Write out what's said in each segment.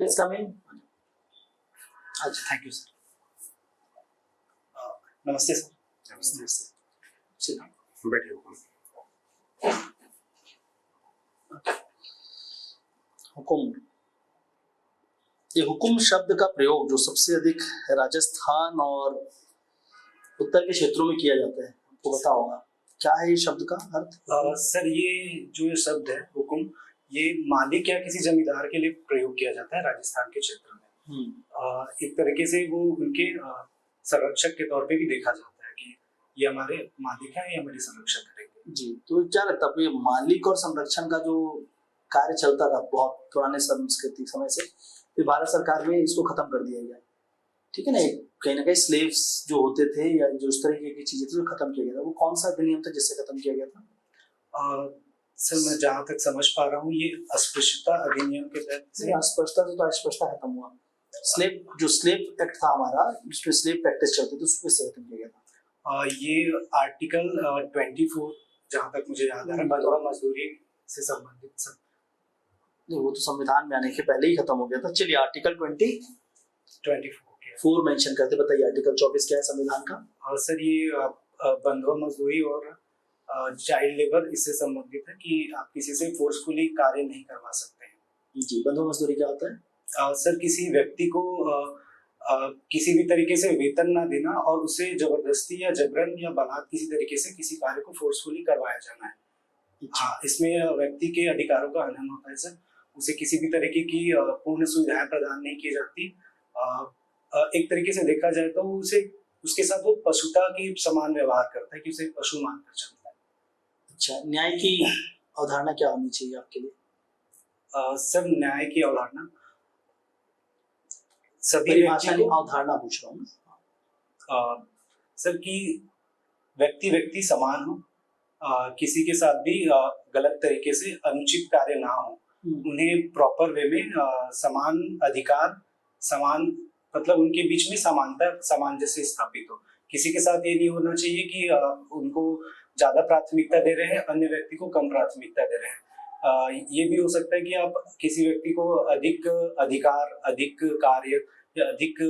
Please come इन। अच्छा, thank you sir. नमस्ते sir. नमस्ते। बैठिए। हुकुम, ये हुकुम शब्द का प्रयोग जो सबसे अधिक राजस्थान और उत्तर के क्षेत्रों में किया जाता है, आपको पता होगा, क्या है ये शब्द का अर्थ? सर ये जो शब्द है हुकुम, ये मालिक या किसी जमींदार के लिए प्रयोग किया जाता है राजस्थान के क्षेत्र में। एक तरीके से वो उनके संरक्षक के तौर पे भी देखा जाता है कि ये हमारे मालिक हैं, ये हमारे संरक्षक करेंगे। जी, तो क्या लगता है ये मालिक और संरक्षण का जो कार्य चलता था बहुत पुराने सांस्कृतिक समय से, फिर भारत सरकार में इसको खत्म कर दिया गया, ठीक है ना? कहीं ना कहीं स्लेव्स जो होते थे या जो उस तरीके की चीजें थी, खत्म किया गया था। वो कौन सा अधिनियम था जिससे खत्म किया गया था? सर मैं जहाँ तक समझ पा रहा हूँ ये अस्पृश्यता अधिनियम के तहत से। अस्पृश्यता से तो अस्पृश्यता खत्म हुआ। स्लेव एक्ट था हमारा, जिसमें स्लेव प्रैक्टिस चलती थी, उसको इससे खत्म किया गया था। ये आर्टिकल 24 जहाँ तक मुझे याद आ रहा है, बंधुआ मजदूरी से संबंधित सर। नहीं, वो तो संविधान में आने के पहले ही खत्म हो गया था। चलिए आर्टिकल 24 मेंशन करते, बताइए आर्टिकल 24 क्या है संविधान का? सर ये बंधुआ मजदूरी और चाइल्ड लेबर इससे संबंधित है कि आप किसी से फोर्सफुली कार्य नहीं करवा सकते हैं। जी, बंधुआ मजदूरी क्या होता है? सर किसी व्यक्ति को किसी भी तरीके से वेतन ना देना और उसे जबरदस्ती या जबरन या बलात् किसी तरीके से किसी कार्य को फोर्सफुली करवाया जाना है। हाँ, इसमें व्यक्ति के अधिकारों का हनन होता है सर। उसे किसी भी तरीके की पूर्ण सुविधाएं प्रदान नहीं की जाती। एक तरीके से देखा जाए तो उसे उसके साथ वो पशुता की समान व्यवहार करता है कि उसे पशु मानकर चलता है। अच्छा, न्याय की अवधारणा क्या होनी चाहिए आपके लिए? सर न्याय की अवधारणा सभी अवधारणा पूछ रहा हूँ सर कि व्यक्ति समान हो, किसी के साथ भी गलत तरीके से अनुचित कार्य ना हो, उन्हें प्रॉपर वे में समान अधिकार, समान मतलब उनके बीच में समानता सामंजस्य स्थापित हो। किसी के साथ ये नहीं होना चाहिए कि उनको ज्यादा प्राथमिकता दे रहे हैं, अन्य व्यक्ति को कम प्राथमिकता दे रहे हैं। ये भी हो सकता है कि आप किसी व्यक्ति को अधिक अधिकार, अधिक कार्य या अधिक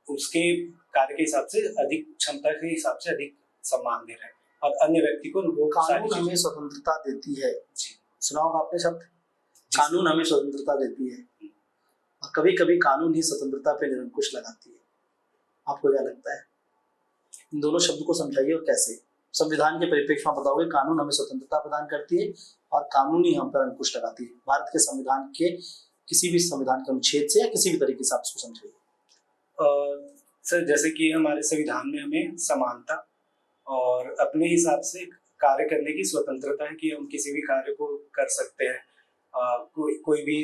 उसके कार्य के हिसाब से, अधिक क्षमता के हिसाब से अधिक सम्मान दे रहे हैं और अन्य व्यक्ति को वो कानून हमें स्वतंत्रता देती है। जी, सुना होगा आपने शब्द, कानून हमें स्वतंत्रता देती है और कभी कभी कानून ही स्वतंत्रता पे निरंकुश लगाती है। आपको क्या लगता है? इन दोनों शब्द को समझाइए और कैसे संविधान के परिप्रेक्ष्य में बताओगे। कानून हमें स्वतंत्रता प्रदान करती है और कानून ही हम पर अंकुश लगाती है। भारत के संविधान के किसी भी संविधान के अनुच्छेद से या किसी भी तरीके से आप इसको समझाइए। सर जैसे कि हमारे संविधान में हमें समानता और अपने हिसाब से कार्य करने की स्वतंत्रता है कि हम किसी भी कार्य को कर सकते हैं। कोई भी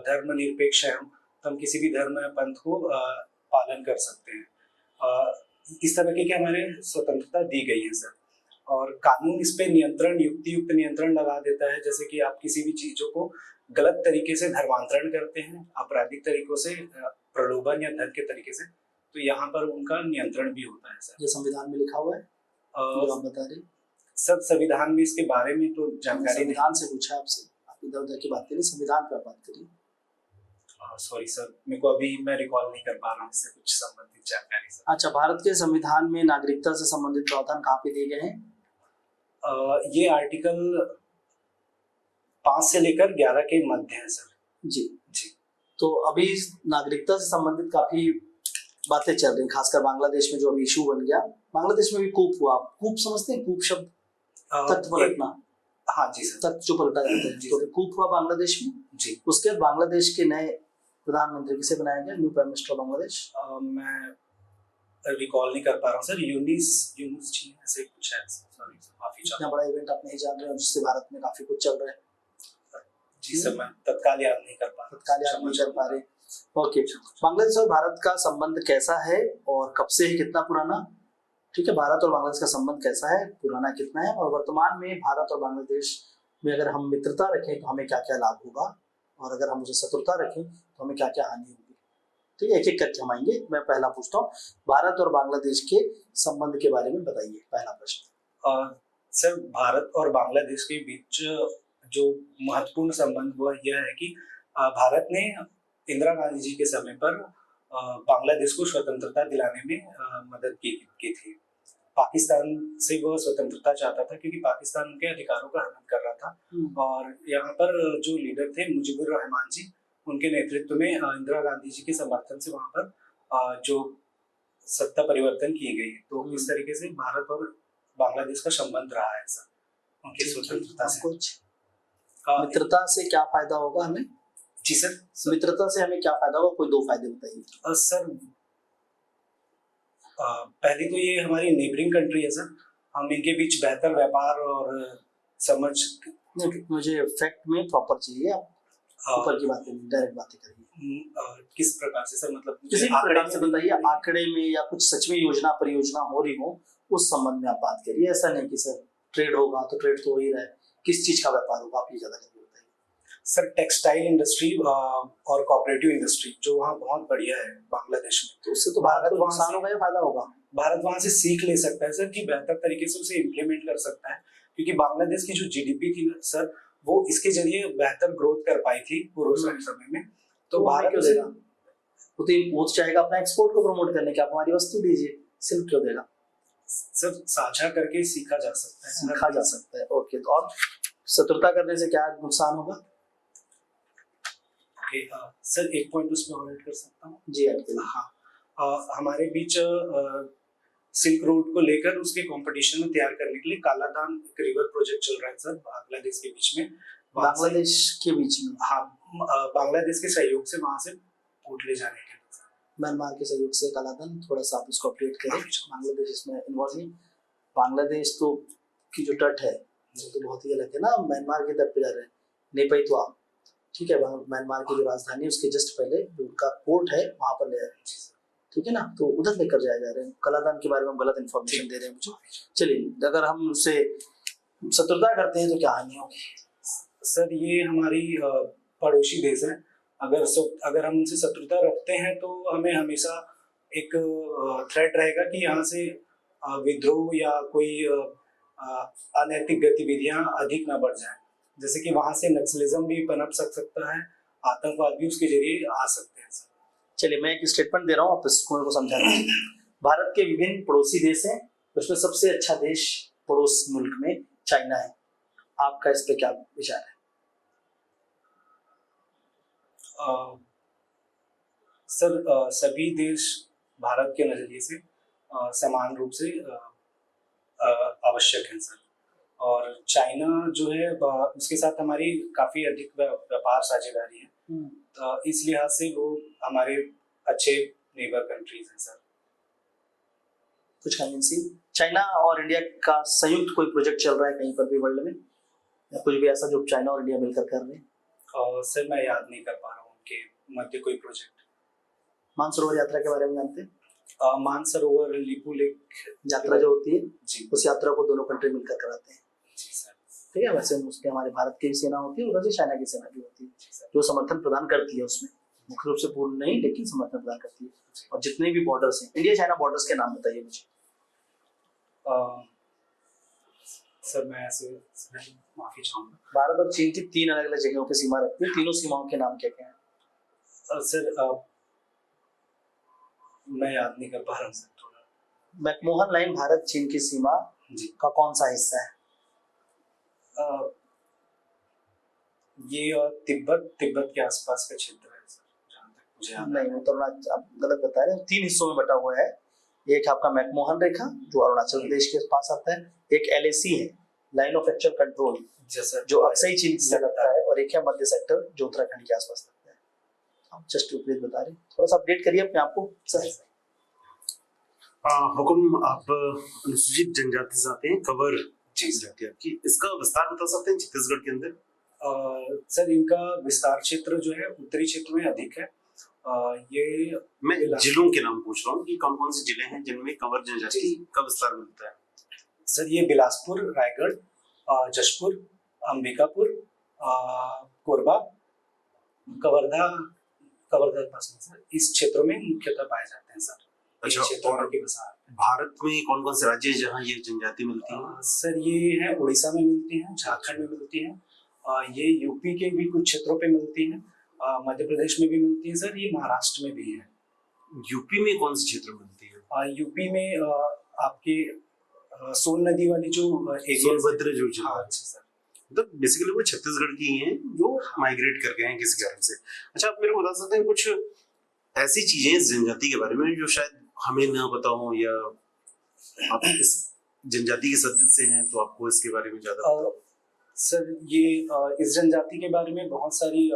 धर्म निरपेक्ष है तो हम किसी भी धर्म या पंथ को पालन कर सकते हैं। इस तरह के हमारे स्वतंत्रता दी गई है सर। और कानून इस पे नियंत्रण, युक्त नियंत्रण लगा देता है। जैसे कि आप किसी भी चीजों को गलत तरीके से धर्मांतरण करते हैं, आपराधिक तरीकों से, प्रलोभन या धन के तरीके से, तो यहाँ पर उनका नियंत्रण भी होता है सर। ये संविधान में लिखा हुआ है जो आप बता रहे? सर संविधान में इसके बारे में तो जानकारी नहीं। संविधान से पूछा आपसे, आप इधर उधर की बात करिए, संविधान पर बात करिए। सॉरी सर, मेरे को अभी मैं रिकॉल नहीं कर पा रहा हूँ इससे कुछ संबंधित जानकारी सर। अच्छा, भारत के संविधान में नागरिकता से संबंधित प्रावधान कहाँ पे दिए गए हैं? ये आर्टिकल 5 से लेकर 11 के मध्य है सर। जी जी। तो अभी नागरिकता से संबंधित काफी बातें चल रही, खासकर बांग्लादेश में जो अभी इशू बन गया। बांग्लादेश में भी कूप हुआ। कूप समझते हैं? कूप शब्द तख्त पलटना। हाँ जी सर, तख्त जो पलटा जाता है, तो कूप हुआ बांग्लादेश में जी। उसके बाद बांग्लादेश के नए प्रधानमंत्री किसे बनाया गया, न्यू प्राइम मिनिस्टर बांग्लादेश? मैं रिकॉल नहीं कर पा रहा हूँ सर। यूनिस जी ऐसे कुछ है। सॉरी सर, काफी इतना बड़ा इवेंट आप नहीं जान रहे हो जिससे भारत में काफी कुछ चल रहा है। जी सर, मैं तत्काल याद नहीं कर पा रहे। ओके, बांग्लादेश और भारत का संबंध कैसा है और कब से है, कितना पुराना? ठीक है, भारत और बांग्लादेश का संबंध कैसा है, पुराना कितना है, और वर्तमान में भारत और बांग्लादेश में अगर हम मित्रता रखें तो हमें क्या क्या लाभ होगा, और अगर हम उसे शत्रुता रखें तो हमें क्या क्या हानि होगी। ठीक है, एक एक करके हम आएंगे। मैं पहला पूछता हूँ, भारत और बांग्लादेश के संबंध के बारे में बताइए। पहला प्रश्न। सर भारत और बांग्लादेश के बीच जो महत्वपूर्ण संबंध हुआ यह है कि भारत ने इंदिरा गांधी जी के समय पर बांग्लादेश को स्वतंत्रता दिलाने में मदद की थी। पाकिस्तान से वो स्वतंत्रता चाहता था क्योंकि पाकिस्तान उनके अधिकारों का हनन कर रहा था। और यहाँ पर जो लीडर थे मुजीबुर रहमान जी, उनके नेतृत्व में इंदिरा गांधी जी के समर्थन से वहाँ पर जो सत्ता परिवर्तन की गई। तो इस तरीके से भारत और बांग्लादेश का संबंध रहा है सर उनकी स्वतंत्रता से। कुछ मित्रता से क्या फायदा होगा हमें? जी सर, मित्रता से हमें क्या फायदा होगा, कोई दो फायदे बताइए। सर पहली तो ये हमारी नेबरिंग कंट्री है सर, हम इनके बीच बेहतर व्यापार और समझ। मुझे फैक्ट में प्रॉपर चाहिए, आप ऊपर की बातें नहीं, डायरेक्ट बातें करिए। किस प्रकार से सर? मतलब किसी भी प्रकार से बताइए, आंकड़े में या कुछ सच में योजना परियोजना हो रही हो उस संबंध में आप बात करिए। ऐसा नहीं कि सर ट्रेड होगा तो ट्रेड तो हो ही रहा है, किस चीज का व्यापार होगा आप ये ज्यादा करके बताइए। सर टेक्सटाइल इंडस्ट्री और कोऑपरेटिव इंडस्ट्री जो वहाँ बहुत बढ़िया है बांग्लादेश में, तो उससे तो भारत को नुकसान होगा या फायदा होगा? भारत वहाँ से सीख ले सकता है सर कि बेहतर तरीके से उसे इम्प्लीमेंट कर सकता है, क्योंकि बांग्लादेश की जो जीडीपी थी ना सर, वो इसके जरिए बेहतर ग्रोथ कर पाई थी पूर्व समय में। तो भारत क्यों देगा? वो चाहेगा अपना एक्सपोर्ट को प्रमोट करने के, आप हमारी वस्तु दीजिए, सिर्फ क्यों देगा? सर साझा करके सीखा जा सकता है, सीखा जा सकता है। ओके, तो और शत्रुता करने से क्या नुकसान होगा? सर एक पॉइंट उसमें और ऐड कर सकता हूँ जी बिल्कुल। हाँ, हमारे बीच सिल्क रोड को लेकर उसके कंपटीशन में तैयार करने के लिए कालादान एक रिवर प्रोजेक्ट चल रहा है सर बांग्लादेश के बीच में। बांग्लादेश के बीच में? हाँ, बांग्लादेश के सहयोग से वहां से पोर्ट ले जाने के लिए। म्यांमार के सहयोग से कालादान, थोड़ा सा आप इसको अपडेट करें। बांग्लादेश इसमें इन्वॉल्व नहीं। बांग्लादेश तो की जो तट है वो तो बहुत ही अलग है ना, म्यांमार के तट पे जा रहे हैं, नेपैतवा, ठीक है, म्यांमार की जो राजधानी है उसके जस्ट पहले जो उनका पोर्ट है वहां पर ले जा रहे हैं, ठीक है ना, तो उधर लेकर जाया जा रहे हैं। कलादान के बारे में हम गलत इन्फॉर्मेशन दे रहे हैं मुझे। चलिए, अगर हम उससे शत्रुता करते हैं तो क्या हानि होगी? सर ये हमारी पड़ोसी देश है, अगर हम उनसे शत्रुता रखते हैं तो हमें हमेशा एक थ्रेट रहेगा कि यहाँ से विद्रोह या कोई अनैतिक गतिविधियां अधिक ना बढ़ जाए। जैसे कि वहां से नक्सलिज्म भी पनप सकता है, आतंकवाद भी उसके जरिए आ सकते हैं। चलिए, मैं एक स्टेटमेंट दे रहा हूँ, आप इसको समझा दीजिए। भारत के विभिन्न पड़ोसी देश हैं, उसमें सबसे अच्छा देश पड़ोस मुल्क में चाइना है। आपका इस पे क्या विचार है? सर सभी देश भारत के नजरिए से समान रूप से आवश्यक है सर, और चाइना जो है उसके साथ हमारी काफी अधिक व्यापार साझेदारी है, तो इस लिहाज से वो हमारे अच्छे नेबर कंट्रीज हैं सर। कुछ कमेंट्स? चाइना और इंडिया का संयुक्त कोई प्रोजेक्ट चल रहा है कहीं पर भी वर्ल्ड में, या कुछ भी ऐसा जो चाइना और इंडिया मिलकर कर रहे हैं? सर मैं याद नहीं कर पा रहा हूँ उनके मध्य कोई प्रोजेक्ट। मानसरोवर यात्रा के बारे में जानते हैं? मानसरोवर लिपू लेक यात्रा जो होती है जी, उस यात्रा को दोनों कंट्री मिलकर कराते हैं। जी सर, ठीक है। वैसे उसके हमारे भारत की सेना होती है, उधर से चाइना की सेना भी होती है जो समर्थन प्रदान करती है, उसमें मुख्य रूप से पूर्ण नहीं लेकिन समर्थन प्रदान करती है। और जितने भी बॉर्डर्स हैं, इंडिया चाइना बॉर्डर्स के नाम बताइए मुझे। सर मैं ऐसे माफी चाहूंगा। भारत और चीन की 3 अलग अलग जगहों की सीमा रखती है, तीनों सीमाओं के नाम क्या क्या हैं? सर मैं याद नहीं कर पा रहा हूँ सर थोड़ा। मैकमोहन लाइन भारत चीन की सीमा जी का कौन सा हिस्सा है? ये तिब्बत के आसपास का क्षेत्र है सर, जहाँ तक मुझे याद नहीं, तो आप गलत बता रहे हैं। 3 हिस्सों में बटा हुआ है। एक आपका मैकमोहन रेखा जो अरुणाचल प्रदेश के पास आता है, एक LAC है, लाइन ऑफ एक्चुअल कंट्रोल, जो अक्सई चीन से लगता है, और एक है मध्य सेक्टर जो उत्तराखंड के आसपास लगता है। आप जस्ट विपरीत बता रहे हैं, थोड़ा सा अपडेट करिए अपने आप को सर। हुकुम, आप अनुसूचित जनजाति से आते हैं, कवर जाति आपकी, इसका विस्तार बता सकते हैं छत्तीसगढ़ के अंदर? सर इनका विस्तार क्षेत्र जो है उत्तरी क्षेत्र में अधिक है। ये मैं जिलों के नाम पूछ रहा हूँ कि कौन कौन से जिले हैं जिनमें कंवर जनजाति का विस्तार मिलता है? सर ये बिलासपुर, रायगढ़, जशपुर, अंबिकापुर, कोरबा, कवर्धा पास में सर, इस क्षेत्रों में मुख्यतः पाए जाते हैं सर। अच्छा, और भारत में कौन कौन से राज्य हैं जहाँ ये जनजाति मिलती है? सर ये है उड़ीसा में मिलती है, झारखंड में मिलती है, ये यूपी के भी कुछ क्षेत्रों पे मिलती है, मध्य प्रदेश में भी मिलती है सर, ये महाराष्ट्र में भी है। यूपी में कौन से क्षेत्र में मिलती है? यूपी में आपके सोन नदी वाली जो सोनभद्र जो जिला हाँ है। जी सर। मतलब बेसिकली वो छत्तीसगढ़ की ही हैं जो माइग्रेट कर गए हैं किसी कारण से। अच्छा, आप मेरे को बता सकते हैं कुछ ऐसी चीजें इस जनजाति के बारे में जो शायद हमें ना पता हो, या आप इस जनजाति के सदस्य हैं तो आपको इसके बारे में ज्यादा पता हो? सर ये इस जनजाति के बारे में बहुत सारी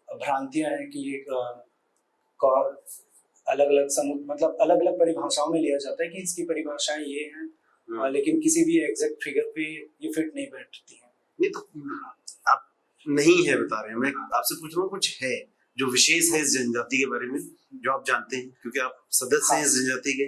भ्रांतियां हैं कि ये अलग अलग मतलब अलग अलग परिभाषाओं में लिया जाता है कि इसकी परिभाषाएं ये हैं, लेकिन किसी भी एग्जैक्ट फिगर पे ये फिट नहीं बैठती है। नहीं तो आप नहीं है बता रहे हैं, मैं आपसे पूछ रहा हूँ कुछ है जो विशेष है इस जनजाति के बारे में जो आप जानते हैं, क्योंकि आप सदस्य हैं इस जनजाति के,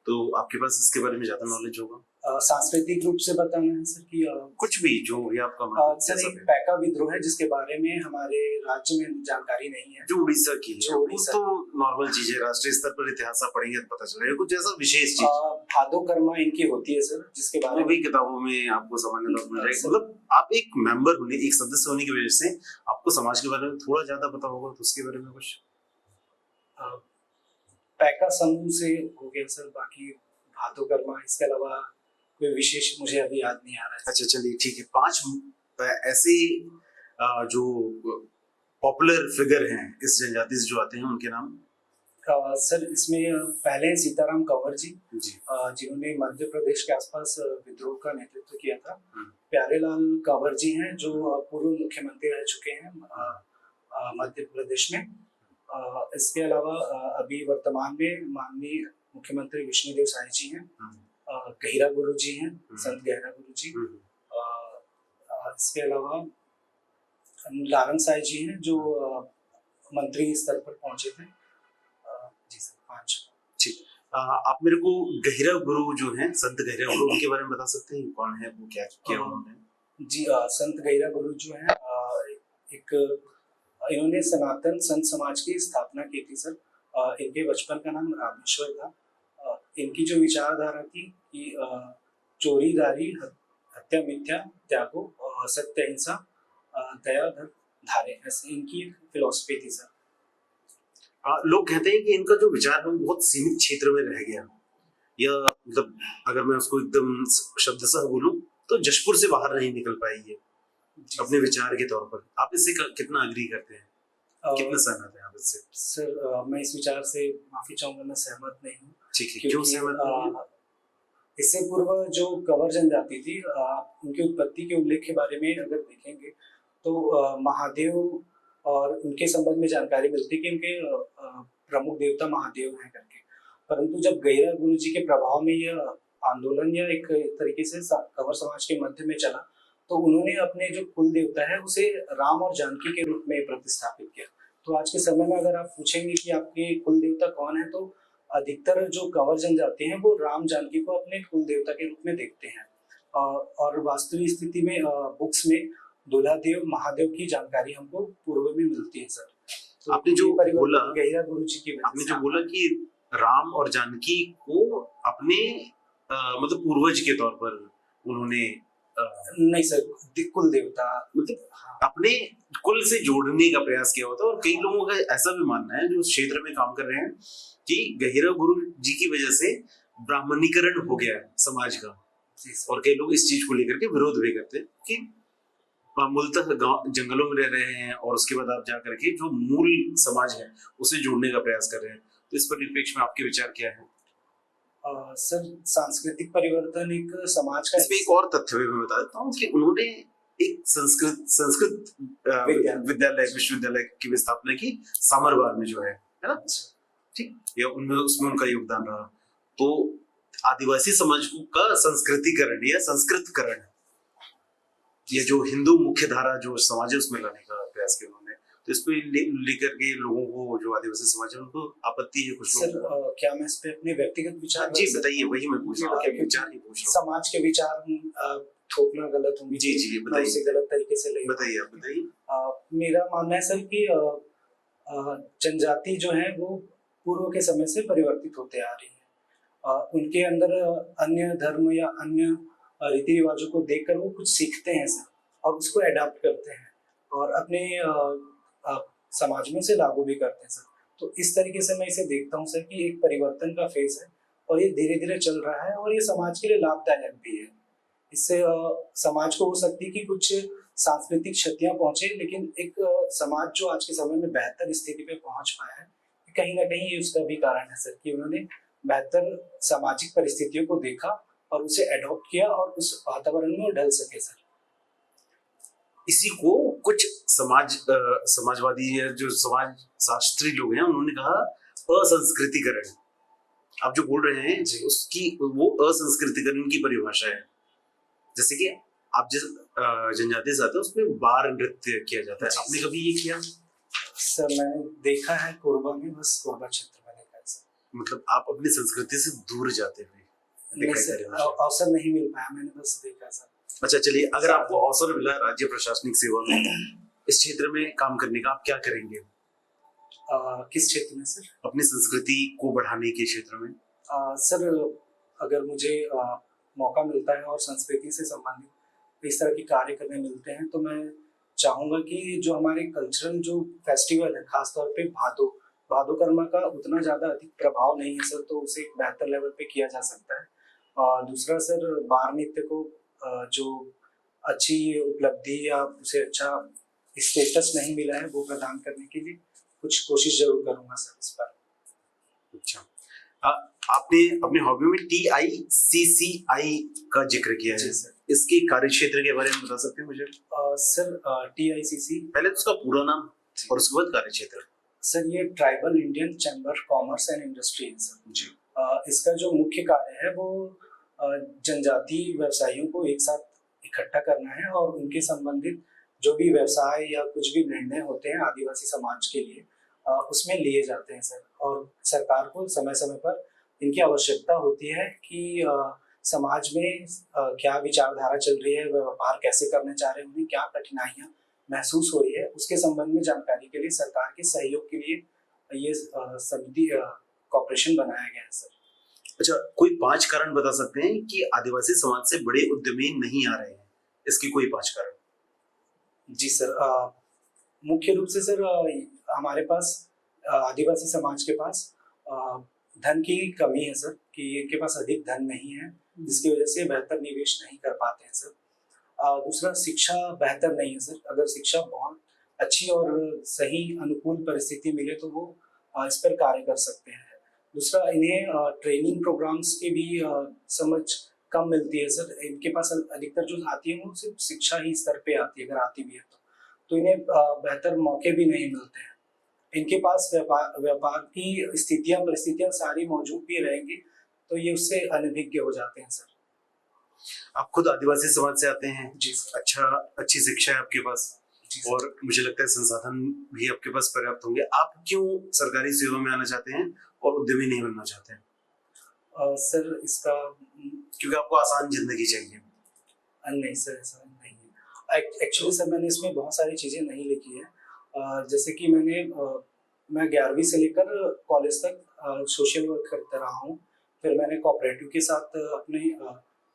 तो आपके पास इसके बारे में ज्यादा नॉलेज होगा। सांस्कृतिक रूप से बताना है सर कि कुछ भी जो भी आपका सर एक पैका विद्रोह है जिसके बारे में हमारे राज्य में जानकारी नहीं है, जो उड़ीसा की है। जो उड़ीसा तो नॉर्मल चीज है, राष्ट्रीय स्तर पर इतिहास आप पढ़ेंगे तो पता चलेगा। कुछ ऐसा विशेष चीज भादो कर्मा इनकी होती है सर, जिसके बारे में भी किताबों में आपको सामान्य तौर पर मिल जाएगा। मतलब आप एक मेंबर होने, एक सदस्य होने की वजह से आपको समाज के बारे में थोड़ा ज्यादा पता होगा, तो उसके बारे में कुछ पैका समूह से हो गया सर। बाकी भादो कर्मा, इसके अलावा कोई विशेष मुझे अभी याद नहीं आ रहा है। अच्छा चलिए ठीक है, 5 ऐसे जो पॉपुलर फिगर हैं इस जनजाति से जो आते हैं उनके नाम। सर इसमें पहले सीताराम कंवर जी, जी जिन्होंने मध्य प्रदेश के आसपास विद्रोह का नेतृत्व किया था। प्यारेलाल कंवर जी हैं जो पूर्व मुख्यमंत्री रह चुके हैं मध्य प्रदेश में। इसके अलावा अभी वर्तमान में माननीय मुख्यमंत्री विष्णुदेव साय जी हैं। गहिरा गुरु जी हैं, संत गहिरा गुरु जी। इसके अलावा लारन साय जी हैं जो मंत्री स्तर पर पहुंचे थे। जी सर, 5। ठीक। आप मेरे को गहिरा गुरु जो हैं, संत गहिरा गुरु, उनके बारे में बता सकते हैं? कौन है वो, क्या किया उन्होंने? जी संत गहिरा गुरु जो है इन्होंने सनातन संत समाज की स्थापना की थी सर। इनके बचपन का नाम रामेश्वर था। इनकी जो विचारधारा थी कि चोरी दारी हत्या मिथ्या त्यागो सत्य अहिंसा दया धर्म धारे, ऐसे इनकी फिलॉसफी थी सर। लोग कहते हैं कि इनका जो विचार है वो बहुत सीमित क्षेत्र में रह गया, या मतलब अगर मैं उसको एकदम शब्दशः बोलूं तो जशपुर से बाहर नहीं निकल पाई है अपने विचार के तौर पर। आप इससे कितना अग्री करते हैं, कितना सहमत हैं आप इससे? सर मैं इस विचार से माफी चाहूंगा, मैं सहमत नहीं हूँ। ठीक है, क्यों सहमत नहीं है? इससे पूर्व जो कंवर जनजाति थी, उनकी उत्पत्ति के उल्लेख के बारे में अगर देखेंगे तो महादेव और उनके संबंध में जानकारी मिलती है कि उनके प्रमुख देवता महादेव हैं करके। परंतु जब गहिरा गुरु जी के प्रभाव में यह आंदोलन या एक तरीके से कंवर समाज के मध्य में चला, तो उन्होंने अपने जो कुल देवता है उसे राम और जानकी के रूप में प्रतिस्थापित किया। तो आज के समय में अगर आप पूछेंगे कि आपके कुल देवता कौन है, तो अधिकतर जो कंवर जनजाति हैं वो राम जानकी को अपने कुल देवता के रूप में देखते हैं। और वास्तविक स्थिति में बुक्स में दुल्हादेव महादेव की जानकारी हमको पूर्व में मिलती है सर। तो आपने जो बोला गहिरा गुरु जी की, आपने जो बोला कि राम और जानकी को अपने मतलब पूर्वज के तौर पर उन्होंने नहीं सर, कुल देवता मतलब अपने कुल से जोड़ने का प्रयास किया होता है। और कई लोगों का ऐसा भी मानना है जो उस क्षेत्र में काम कर रहे हैं कि गहिरा गुरु जी की वजह से ब्राह्मणीकरण हो गया समाज का। और कई लोग इस चीज को लेकर के विरोध भी करते हैं कि मूलतः गांव जंगलों में रह रहे हैं और उसके बाद आप जा करके जो मूल समाज है उसे जोड़ने का प्रयास कर रहे हैं। तो इस परिप्रेक्ष्य में आपके विचार क्या है? सर सांस्कृतिक परिवर्तन एक समाज का, इसमें एक और तथ्य मैं बता देता हूँ कि उन्होंने एक संस्कृत विद्यालय विश्वविद्यालय की स्थापना की सामरवार में जो है ना, ठीक, या उनमें उसमें उनका योगदान रहा। तो आदिवासी समाज का संस्कृतिकरण या संस्कृतकरण, ये जो हिंदू मुख्य धारा जो समाज है उसमें लाने का प्रयास किया उन्होंने। तो इस पे लेकर के लोगों को, जो आदिवासी समाज है उनको आपत्ति है कुछ सर। क्या मैं इस पे अपने व्यक्तिगत विचार? जी बताइए, वही मैं पूछ रहा हूँ, आपके विचार ही पूछ रहा हूँ। समाज के विचार थोपना गलत होंगे। जी जी बताइए, उसे गलत तरीके से ले बताइए, आप बताइए। मेरा मानना है सर कि जनजाति जो है वो पूर्व के समय से परिवर्तित होते आ रही है। उनके अंदर अन्य धर्म या अन्य रीति रिवाजों को देखकर वो कुछ सीखते हैं सर, और उसको अडॉप्ट करते हैं। और अपने समाज में से लागू भी करते हैं सर। तो इस तरीके से मैं इसे देखता हूँ सर कि एक परिवर्तन का फेज है और ये धीरे धीरे चल रहा है और ये समाज के लिए लाभदायक भी है। इससे समाज को हो सकती है कि कुछ सांस्कृतिक क्षतियां पहुंचे, लेकिन एक समाज जो आज के समय में बेहतर स्थिति पे पहुंच पाया है, कहीं ना कहीं ये उसका भी कारण है सर कि उन्होंने बेहतर सामाजिक परिस्थितियों को देखा और उसे एडॉप्ट किया और उस वातावरण में ढल सके सर। इसी को कुछ समाजवादी या जो समाज शास्त्री लोग हैं उन्होंने कहा असंस्कृतिकरण। आप जो बोल रहे हैं जी, उसकी वो असंस्कृतिकरण की परिभाषा है। जैसे कि आप जिस जनजाति से आते हैं उसमें बार नृत्य किया जाता है, आपने कभी ये किया? सर मैंने देखा है कोरबा में, बस कोरबा क्षेत्र में देखा है सर। मतलब आप अपनी संस्कृति से दूर जाते हुए नहीं दिखाई दे सर, रहे हैं मुझे। अवसर नहीं मिल पाया, मैंने बस देखा सर। अच्छा चलिए, अगर आपको अवसर मिला राज्य प्रशासनिक सेवा में इस क्षेत्र में काम करने का, आप क्या करेंगे? किस क्षेत्र में सर? अपनी संस्कृति को बढ़ाने के क्षेत्र में। सर अगर मुझे मौका मिलता है और संस्कृति से संबंधित इस तरह के कार्य करने मिलते हैं तो मैं चाहूँगा कि जो हमारे कल्चरल जो फेस्टिवल है, खासतौर पे भादो भादो कर्मा का उतना ज़्यादा अधिक प्रभाव नहीं है सर, तो उसे एक बेहतर लेवल पे किया जा सकता है। दूसरा सर, बार नृत्य को जो अच्छी उपलब्धि या उसे अच्छा स्टेटस नहीं मिला है वो प्रदान करने के लिए कुछ कोशिश जरूर करूँगा सर इस पर। अच्छा, आपने अपने हॉबी में TICCI का जिक्र किया है। जी सर। इसके कार्य क्षेत्र के बारे में बता सकते हैं मुझे? सर TICC पहले तो उसका पूरा नाम और उसके बाद कार्य क्षेत्र। सर ये tribal Indian chamber commerce and industry है सर जी। इसका जो मुख्य कार्य है वो जनजाति व्यवसायियों को एक साथ इकट्ठा करना है और उनके संबंधित जो भी व्यवसाय या कुछ भी निर्णय होते हैं आदिवासी समाज के लिए उसमें लिए जाते हैं सर। और सरकार को समय समय पर इनकी आवश्यकता होती है कि समाज में क्या विचारधारा चल रही है, व्यापार कैसे करना चाह रहे हैं, उन्हें क्या कठिनाइयाँ महसूस हो रही है, उसके संबंध में जानकारी के लिए सरकार के सहयोग के लिए ये समिति कॉर्पोरेशन बनाया गया है सर। अच्छा, कोई 5 कारण बता सकते हैं कि आदिवासी समाज से बड़े उद्यमी नहीं आ रहे हैं? इसकी कोई 5 कारण? जी सर, मुख्य रूप से सर हमारे पास आदिवासी समाज के पास धन की कमी है सर, कि इनके पास अधिक धन नहीं है जिसकी वजह से बेहतर निवेश नहीं कर पाते हैं सर। दूसरा, शिक्षा बेहतर नहीं है सर। अगर शिक्षा बहुत अच्छी और सही अनुकूल परिस्थिति मिले तो वो इस पर कार्य कर सकते हैं। दूसरा, इन्हें ट्रेनिंग प्रोग्राम्स की भी समझ कम मिलती है सर। इनके पास अधिकतर जो आती है वो सिर्फ शिक्षा ही स्तर पे आती है, अगर आती भी है तो इन्हें बेहतर मौके भी नहीं मिलते हैं। इनके पास व्यापार की स्थितियां परिस्थितियां सारी मौजूद भी रहेंगी तो ये उससे अनभिज्ञ हो जाते हैं सर। आप खुद आदिवासी समाज से आते हैं। जी सर। अच्छी शिक्षा है आपके पास और मुझे लगता है संसाधन भी आपके पास पर्याप्त होंगे। आप क्यों सरकारी सेवा में आना चाहते हैं और उद्यमी नहीं बनना चाहते हैं? सर इसका क्योंकि आपको आसान जिंदगी चाहिए। नहीं सर, ऐसा नहीं है। एक्चुअली सर मैंने इसमें बहुत सारी चीज़ें नहीं लिखी है। जैसे कि मैं 11वीं से लेकर कॉलेज तक सोशल वर्क करता रहा हूँ। फिर मैंने कोऑपरेटिव के साथ अपने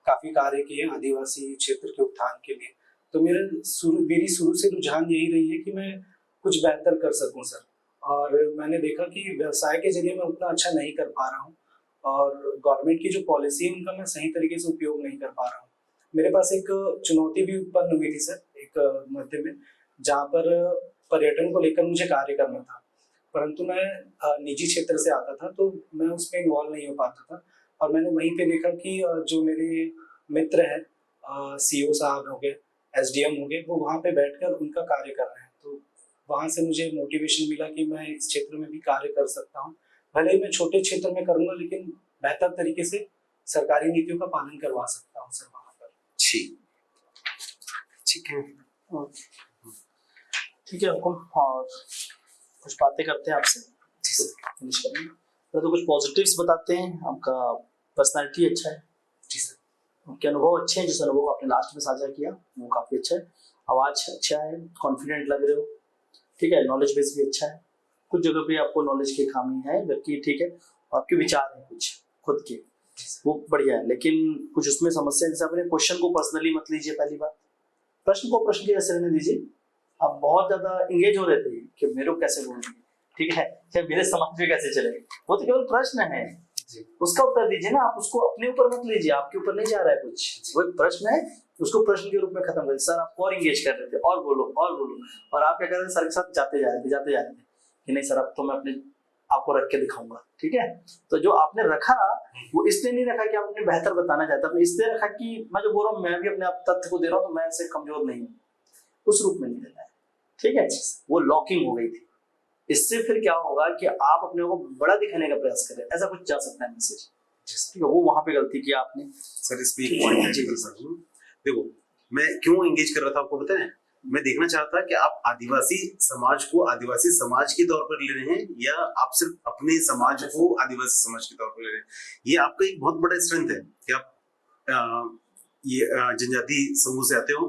काफ़ी कार्य किए आदिवासी क्षेत्र के उत्थान के लिए। तो मेरी शुरू से रुझान यही रही है कि मैं कुछ बेहतर कर सकूं सर। और मैंने देखा कि व्यवसाय के जरिए मैं उतना अच्छा नहीं कर पा रहा हूँ और गवर्नमेंट की जो पॉलिसी है उनका मैं सही तरीके से उपयोग नहीं कर पा रहा हूँ। मेरे पास एक चुनौती भी उत्पन्न हुई थी सर एक मध्य में, जहाँ पर पर्यटन को लेकर मुझे कार्य करना था, परंतु मैं निजी क्षेत्र से आता था तो मैं उसमें इन्वॉल्व नहीं हो पाता था। और मैंने वहीं पे देखा कि जो मेरे मित्र हैं CEO साहब हो गए, SDM हो गए, वो वहाँ पे बैठकर उनका कार्य कर रहे हैं। तो वहाँ से मुझे मोटिवेशन मिला कि मैं इस क्षेत्र में भी कार्य कर सकता हूँ। भले ही मैं छोटे क्षेत्र में करूँगा लेकिन बेहतर तरीके से सरकारी नीतियों का पालन करवा सकता हूँ सर वहाँ पर। ठीक है, ठीक है हुकुम। और कुछ बातें करते हैं आपसे, फिनिश करेंगे। तो कुछ पॉजिटिव्स बताते हैं। आपका पर्सनालिटी अच्छा है। जी सर। आपके अनुभव अच्छे हैं, जिस अनुभव आपने लास्ट में साझा किया वो काफ़ी अच्छा है। आवाज़ अच्छा है, कॉन्फिडेंट लग रहे हो, ठीक है। नॉलेज बेस भी अच्छा है। कुछ जगह पे आपको नॉलेज की खामी है जबकि ठीक है। आपके विचार हैं कुछ खुद के, वो बढ़िया है, लेकिन कुछ उसमें समस्या है। जैसे आपने क्वेश्चन को पर्सनली मत लीजिए। पहली बात, प्रश्न को प्रश्न के जैसे रहने दीजिए, आप बहुत ज्यादा इंगेज हो रहे थे कि मेरे को कैसे बोलेंगे, ठीक है, या मेरे समाज में कैसे चलेगा, वो तो केवल प्रश्न है, उसका उत्तर दीजिए ना, आप उसको अपने ऊपर मत लीजिए, आपके ऊपर नहीं जा रहा है कुछ, वो एक प्रश्न है, उसको प्रश्न के रूप में खत्म कर। सर आप और इंगेज कर रहे थे, और बोलो और बोलो, और आप क्या कर रहे थे, सर के साथ जाते जा रहे थे कि नहीं सर अब तो मैं अपने आपको रख के दिखाऊंगा, ठीक है। तो जो आपने रखा वो इसलिए नहीं रखा कि आप अपने बेहतर बताना चाहते, आपने इसलिए रखा कि मैं जो बोल रहा हूँ मैं भी अपने आप तथ्य को दे रहा हूँ, तो मैं ऐसे कमजोर नहीं हूँ, उस रूप में नहीं देना है, ठीक है। वो लॉकिंग हो गई थी। इससे फिर क्या होगा कि आप अपने को बड़ा दिखाने का प्रयास करें, ऐसा कुछ जा सकता है मैसेज, ठीक है। वो वहां पे गलती की आपने। सर इस पे एक पॉइंट है सर, देखो मैं क्यों एंगेज कर रहा था आपको पता है, मैं देखना चाहता कि आप आदिवासी समाज को आदिवासी समाज के तौर पर ले रहे हैं या आप सिर्फ अपने समाज को आदिवासी समाज के तौर पर ले रहे हैं। ये आपका एक बहुत बड़ा स्ट्रेंथ है कि आप ये जनजाति समूह से आते हो,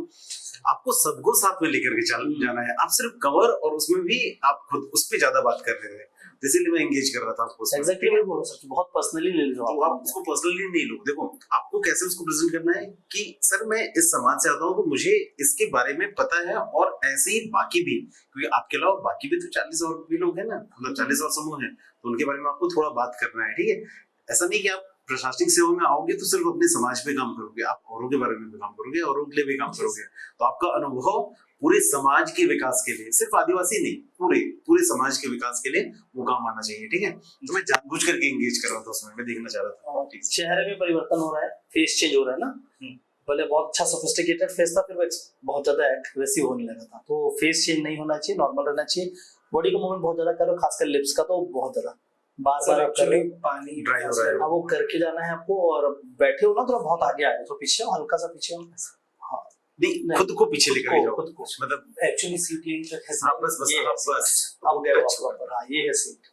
आपको सबको साथ में लेकर के जाना है, आप सिर्फ कवर और उसमें भी आप खुद उस पर ज्यादा बात कर रहे थे, इसीलिए मैं एंगेज कर रहा था आपको। एग्जैक्टली वही बोल रहा हूं, बहुत पर्सनली ले लो, तो आप उसको पर्सनली नहीं लो। देखो आपको कैसे उसको प्रेजेंट करना है कि सर मैं इस समाज से आता हूँ तो मुझे इसके बारे में पता है, और ऐसे ही बाकी भी, क्योंकि आपके अलावा बाकी भी तो 40 और भी लोग हैं ना, मतलब 40 और समूह हैं, तो उनके बारे में आपको थोड़ा बात करना है, ठीक है। ऐसा नहीं कि आप प्रशासनिक सेवा में आओगे तो सिर्फ अपने समाज पे काम करोगे, आप औरों के बारे में भी काम करोगे, औरों के लिए भी काम करोगे, तो आपका अनुभव पूरे समाज के विकास के लिए, सिर्फ आदिवासी नहीं, पूरे समाज के विकास के लिए वो काम आना चाहिए, ठीक है। तो मैं जानबूझ करके एंगेज कर रहा था उसमें, मैं देखना चाह रहा था। चेहरे में परिवर्तन हो रहा है, फेस चेंज हो रहा है ना, पहले बहुत अच्छा सोफिस्टिकेटेड फेस था, फिर वो बहुत ज्यादा एग्रेसिव होने लगा था, तो फेस चेंज नहीं होना चाहिए, नॉर्मल रहना चाहिए। बॉडी का मूवमेंट बहुत ज्यादा करो, खासकर लिप्स का तो बहुत ज्यादा, बार-बार आप कर रहे हो, पानी ड्राई हो रहा है, वो करके जाना है आपको, और बैठे हो ना तो बहुत आगे आए, तो पीछे हल्का सा पीछे हो, हाँ नहीं खुद को पीछे लेकर जाओ, खुद को, मतलब एक्चुअली सीट यही तक है, बस अब गए प्रॉपर, हाँ ये है सीट,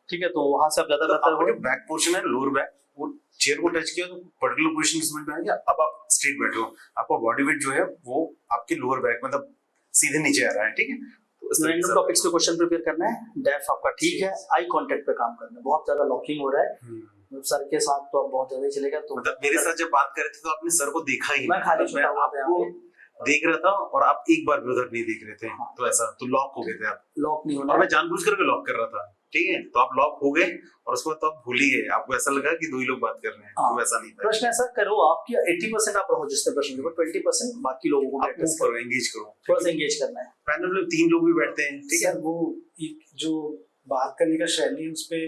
ठीक है। तो वहां से आप ज्यादा बेहतर हो, बैक पोर्शन है, लोअर बैक, वो चेयर को टच किया तो पर्टिकुलर पोजीशन समझ में आ गया, अब आप स्ट्रेट बैठे हो, आपका बॉडी वेट जो है वो आपके लोअर बैक मतलब सीधे नीचे आ रहा है, ठीक है। रैंडम टॉपिक्स पे क्वेश्चन प्रिपेयर करना है, डेफ आपका ठीक है, आई कांटेक्ट पे काम करना है, बहुत ज्यादा लॉकिंग हो रहा है सर के साथ तो अब बहुत ज्यादा ही चलेगा। तो मतलब मेरे साथ जब बात कर रहे थे तो आपने सर को देखा ही, मैं खाली छुटा हुआ था, आपको देख रहा था और आप एक बार भी उधर नहीं देख रहे थे, हाँ। तो ऐसा तो लॉक हो गए थे आप, लॉक नहीं होना, और मैं जानबूझ करके लॉक कर रहा था, ठीक है। तो आप लॉक हो गए और उसके बाद तो आप भूल ही गए, आपको ऐसा लगा कि दो ही लोग बात कर रहे हैं, तो ऐसा नहीं था। प्रश्न ऐसा करो आपकी 80% आप रहो जिससे प्रश्न के 20% बाकी लोगों को प्रैक्टिस करो, एंगेज करो, थोड़ा सा एंगेज करना है। पैनल में 3 लोग भी बैठते हैं, ठीक है, वो जो बात करने का शैली है उसपे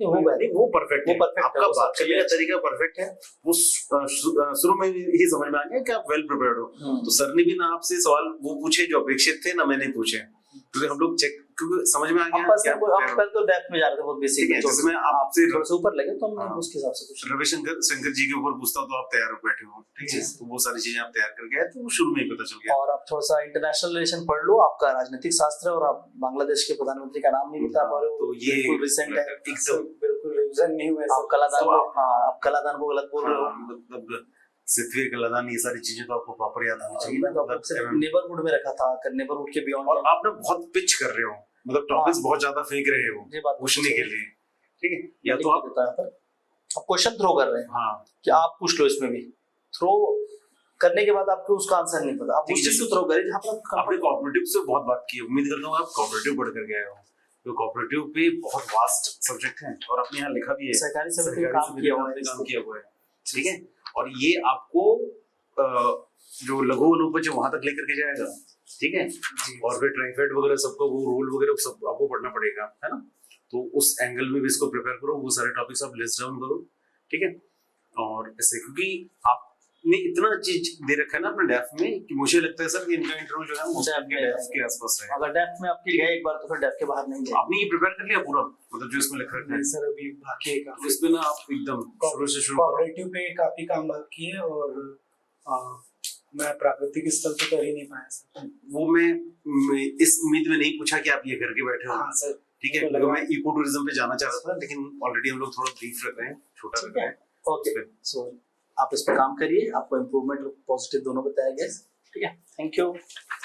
वो परफेक्ट है, आपका बात करने का तरीका परफेक्ट है, वो शुरू में ही समझ में आ गया कि आप वेल प्रिपेयर्ड हो। तो सर ने भी ना आपसे सवाल वो पूछे जो अपेक्षित थे, ना मैंने पूछे, क्योंकि हम लोग चेक, क्योंकि समझ में आ गया आप पहले तो डेप्थ में जा रहे थे, बहुत बेसिक है, जिसमें आपसे थोड़ा सा ऊपर लगे तो हमने उसके हिसाब से कुछ रविशंकर जी के ऊपर पूछता हूं तो आप तैयार हो बैठे हो, ठीक है, तो वो सारी चीजें आप तैयार करके आए, तो वो शुरू में ही पता चल गया। और आप थोड़ा सा इंटरनेशनल रिलेशन पढ़ लो, आपका राजनीतिक शास्त्र है, और आप बांग्लादेश के प्रधानमंत्री का नाम नहीं बता पा रहे हो, तो ये बिल्कुल रिसेंट है, एकदम बिल्कुल रिवीजन नहीं हुआ, आप कलादान को, हाँ आप कलादान को गलत बोल रहे हो, मतलब सित्वे कलादान, ये सारी चीजें तो आपको प्रॉपर याद होनी चाहिए। मैं तो आपको सिर्फ नेबरहुड में रखा था, नेबरहुड के बियॉन्ड, और आप ना बहुत पिच कर रहे हो, मतलब टॉपिक्स बहुत ज्यादा फेंक रहे हो पूछने के लिए, ठीक है, या तो आप क्वेश्चन थ्रो कर रहे हैं, हाँ कि आप पूछ लो, इसमें भी थ्रो करने के बाद आपको उसका आंसर नहीं पता, आप उस चीज को थ्रो करें जहां पर आपने कोऑपरेटिव से बहुत बात की, उम्मीद करता हूँ आप कोऑपरेटिव पढ़ कर गए हो, तो कोऑपरेटिव पे बहुत वास्ट सब्जेक्ट है, और आपने यहाँ लिखा भी है सहकारी समिति में काम किया हुआ है, ठीक है, और ये आपको जो लघु अनुपज वहां तक लेकर के जाएगा, ठीक है, और फिर ट्राइफेड वगैरह सबका वो रूल वगैरह सब आपको पढ़ना पड़ेगा, है ना, तो उस एंगल में भी इसको प्रिपेयर करो, वो सारे टॉपिक्स आप लिस्ट डाउन करो, ठीक है। और ऐसे क्योंकि आपने इतना चीज दे रखा है ना अपने डेफ में कि मुझे लगता है सर कि इनका इंटरव्यू जो है वो आपके डेफ के आसपास है, अगर डेफ में आपकी गए एक बार तो फिर डेफ के बाहर नहीं गए, आपने ये प्रिपेयर कर लिया पूरा, मतलब जो इसमें लिखा है सर अभी बाकी है काम, इसमें ना आप एकदम शुरू से शुरू कोऑपरेटिव पे काफी काम बाकी है, और मैं प्राकृतिक स्थल तो कर ही नहीं पाया सर, वो मैं इस उम्मीद में नहीं पूछा कि आप ये करके बैठे हो, हाँ सर, ठीक है, क्योंकि मैं इको टूरिज्म पे जाना चाह रहा था, लेकिन ऑलरेडी हम लोग थोड़ा ब्रीफ रख रहे हैं, छोटा रख रहे हैं, ओके, सो आप इस पर काम करिए, आपको इम्प्रूवमेंट पॉजिटिव दोनों बताया गया, ठीक है, थैंक यू।